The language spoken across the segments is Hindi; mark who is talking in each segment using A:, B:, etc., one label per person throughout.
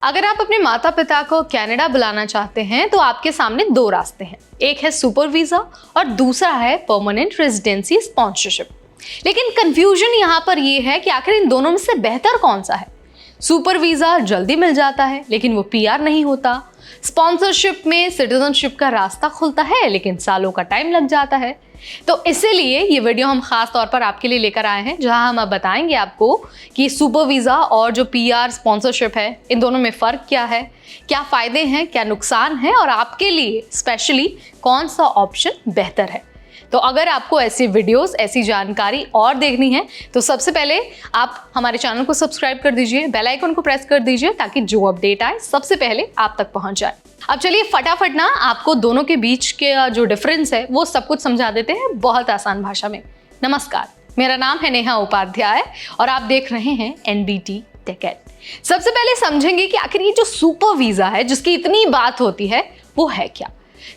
A: अगर आप अपने माता पिता को कनाडा बुलाना चाहते हैं तो आपके सामने दो रास्ते हैं। एक है सुपर वीजा और दूसरा है परमानेंट रेजिडेंसी स्पॉन्सरशिप। लेकिन कंफ्यूजन यहाँ पर ये है कि आखिर इन दोनों में से बेहतर कौन सा है। सुपर वीजा जल्दी मिल जाता है लेकिन वो पीआर नहीं होता। स्पॉन्सरशिप में सिटीजनशिप का रास्ता खुलता है लेकिन सालों का टाइम लग जाता है। तो इसीलिए ये वीडियो हम खास तौर पर आपके लिए लेकर आए हैं, जहां हम अब बताएंगे आपको कि सुपर वीजा और जो पीआर स्पॉन्सरशिप है इन दोनों में फ़र्क क्या है, क्या फ़ायदे हैं, क्या नुकसान है और आपके लिए स्पेशली कौन सा ऑप्शन बेहतर है। तो अगर आपको ऐसी वीडियोस, ऐसी जानकारी और देखनी है तो सबसे पहले आप हमारे चैनल को सब्सक्राइब कर दीजिए, बेल आइकन को प्रेस कर दीजिए ताकि जो अपडेट आए सबसे पहले आप तक पहुंच जाए। अब चलिए फटाफट ना आपको दोनों के बीच के जो डिफरेंस है वो सब कुछ समझा देते हैं बहुत आसान भाषा में। नमस्कार, मेरा नाम है नेहा उपाध्याय और आप देख रहे हैं एनबीटी टेक। सबसे पहले समझेंगे कि आखिर ये जो सुपर वीजा है जिसकी इतनी बात होती है वो है क्या।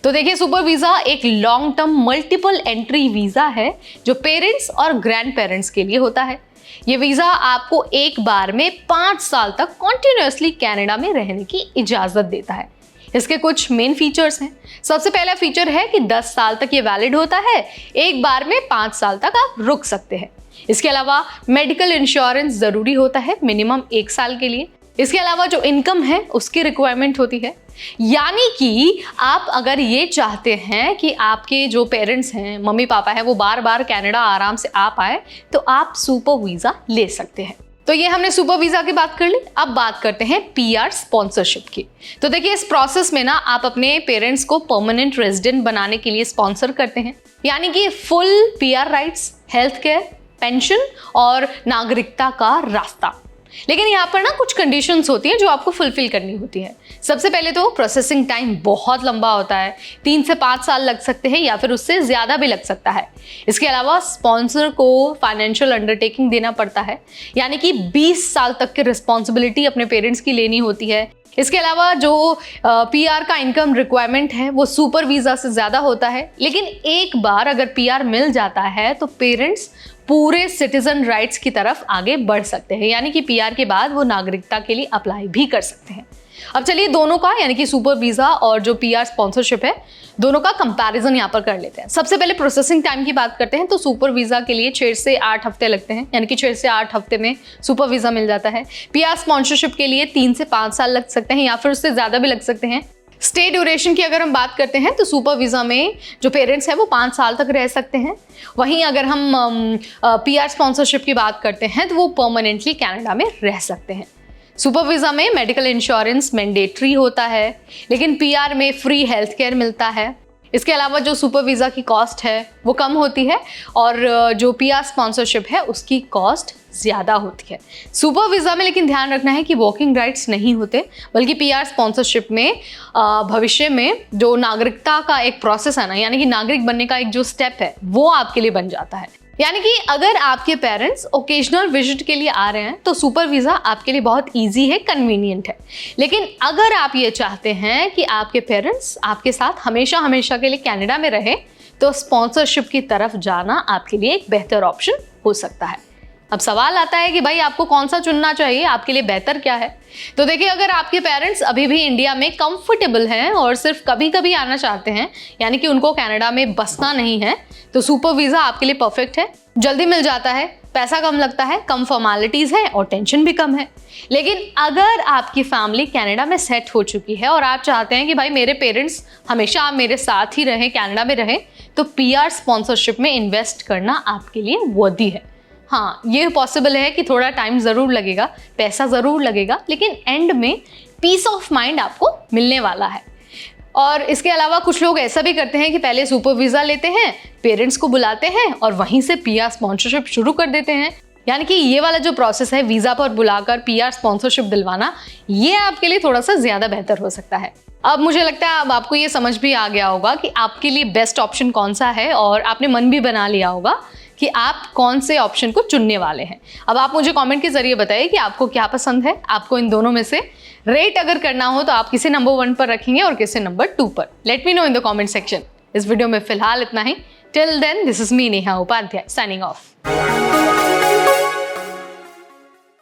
A: तो देखिए, सुपर वीजा एक long term multiple entry visa है जो पेरेंट्स और ग्रैंड पेरेंट्स के लिए होता है। ये वीजा आपको एक बार में 5 साल तक कॉन्टिन्यूसली कनाडा में रहने की इजाजत देता है। इसके कुछ मेन फीचर्स हैं। सबसे पहला फीचर है कि 10 साल तक ये वैलिड होता है, एक बार में 5 साल तक आप रुक सकते हैं। इसके अलावा मेडिकल इंश्योरेंस जरूरी होता है मिनिमम 1 साल के लिए। इसके अलावा जो इनकम है उसकी रिक्वायरमेंट होती है, यानी कि आप अगर ये चाहते हैं कि आपके जो पेरेंट्स हैं, मम्मी पापा हैं, वो बार बार कनाडा आराम से आ पाए तो आप सुपर वीजा ले सकते हैं। तो ये हमने सुपर वीजा की बात कर ली। अब बात करते हैं पीआर स्पॉन्सरशिप की। तो देखिए, इस प्रोसेस में ना आप अपने पेरेंट्स को परमानेंट रेजिडेंट बनाने के लिए स्पॉन्सर करते हैं, यानी कि full PR rights, health care, pension और नागरिकता का रास्ता। लेकिन यहाँ पर ना कुछ कंडीशंस होती हैं जो आपको फुलफिल करनी होती है। सबसे पहले तो प्रोसेसिंग टाइम बहुत लंबा होता है, 3 से 5 साल लग सकते हैं या फिर उससे ज़्यादा भी लग सकता है। इसके अलावा स्पॉन्सर को फाइनेंशियल अंडरटेकिंग देना पड़ता है, यानी कि 20 साल तक की रिस्पॉन्सिबिलिटी अपने पेरेंट्स की लेनी होती है। इसके अलावा जो पीआर का इनकम रिक्वायरमेंट है वो सुपर वीज़ा से ज़्यादा होता है। लेकिन एक बार अगर पीआर मिल जाता है तो पेरेंट्स पूरे सिटीजन राइट्स की तरफ आगे बढ़ सकते हैं, यानी कि पीआर के बाद वो नागरिकता के लिए अप्लाई भी कर सकते हैं। अब चलिए दोनों का, यानी कि सुपर वीजा और जो पीआर स्पॉन्सरशिप है, दोनों का कंपैरिजन यहाँ पर कर लेते हैं। सबसे पहले प्रोसेसिंग टाइम की बात करते हैं तो सुपर वीजा के लिए 6 से 8 हफ्ते लगते हैं, यानी कि 6 से 8 हफ्ते में सुपर वीजा मिल जाता है। पीआर स्पॉन्सरशिप के लिए 3 से 5 साल लग सकते हैं या फिर उससे ज़्यादा भी लग सकते हैं। स्टे ड्यूरेशन की अगर हम बात करते हैं तो सुपर वीज़ा में जो पेरेंट्स हैं वो 5 साल तक रह सकते हैं। वहीं अगर हम पीआर स्पॉन्सरशिप की बात करते हैं तो वो परमानेंटली कनाडा में रह सकते हैं। सुपर वीज़ा में मेडिकल इंश्योरेंस मैंडेटरी होता है, लेकिन पीआर में फ्री हेल्थ केयर मिलता है। इसके अलावा जो सुपर वीज़ा की कॉस्ट है वो कम होती है और जो पीआर स्पॉन्सरशिप है उसकी कॉस्ट ज़्यादा होती है। सुपर वीज़ा में लेकिन ध्यान रखना है कि वॉकिंग राइट्स नहीं होते, बल्कि पीआर स्पॉन्सरशिप में भविष्य में जो नागरिकता का एक प्रोसेस है ना, यानी कि नागरिक बनने का एक जो स्टेप है वो आपके लिए बन जाता है। यानी कि अगर आपके पेरेंट्स ओकेजनल विजिट के लिए आ रहे हैं तो सुपर वीज़ा आपके लिए बहुत इजी है, कन्वीनियंट है। लेकिन अगर आप ये चाहते हैं कि आपके पेरेंट्स आपके साथ हमेशा हमेशा के लिए कनाडा में रहे तो स्पॉन्सरशिप की तरफ जाना आपके लिए एक बेहतर ऑप्शन हो सकता है। अब सवाल आता है कि भाई आपको कौन सा चुनना चाहिए, आपके लिए बेहतर क्या है। तो देखिए, अगर आपके पेरेंट्स अभी भी इंडिया में कंफर्टेबल हैं और सिर्फ कभी कभी आना चाहते हैं, यानी कि उनको कनाडा में बसना नहीं है, तो सुपर वीज़ा आपके लिए परफेक्ट है। जल्दी मिल जाता है, पैसा कम लगता है, कम फॉर्मेलिटीज़ है और टेंशन भी कम है। लेकिन अगर आपकी फैमिली कनाडा में सेट हो चुकी है और आप चाहते हैं कि भाई मेरे पेरेंट्स हमेशा मेरे साथ ही रहें, कनाडा में रहें, तो पीआर स्पॉन्सरशिप में इन्वेस्ट करना आपके लिए वर्दी है। हाँ, ये पॉसिबल है कि थोड़ा टाइम ज़रूर लगेगा, पैसा ज़रूर लगेगा, लेकिन एंड में पीस ऑफ माइंड आपको मिलने वाला है। और इसके अलावा कुछ लोग ऐसा भी करते हैं कि पहले सुपर वीज़ा लेते हैं, पेरेंट्स को बुलाते हैं और वहीं से पीआर स्पॉन्सरशिप शुरू कर देते हैं। यानी कि ये वाला जो प्रोसेस है, वीज़ा पर बुलाकर पीआर स्पॉन्सरशिप दिलवाना, ये आपके लिए थोड़ा सा ज़्यादा बेहतर हो सकता है। अब मुझे लगता है अब आपको ये समझ भी आ गया होगा कि आपके लिए बेस्ट ऑप्शन कौन सा है और आपने मन भी बना लिया होगा कि आप कौन से ऑप्शन को चुनने वाले हैं। अब आप मुझे कमेंट के जरिए बताइए कि आपको क्या पसंद है। आपको इन दोनों में से रेट अगर करना हो तो आप किसे नंबर 1 पर रखेंगे और किसे नंबर 2 पर। Let me know in the comment section. इस वीडियो में फिलहाल इतना ही। Till then, this is me Neha Upadhyay signing of.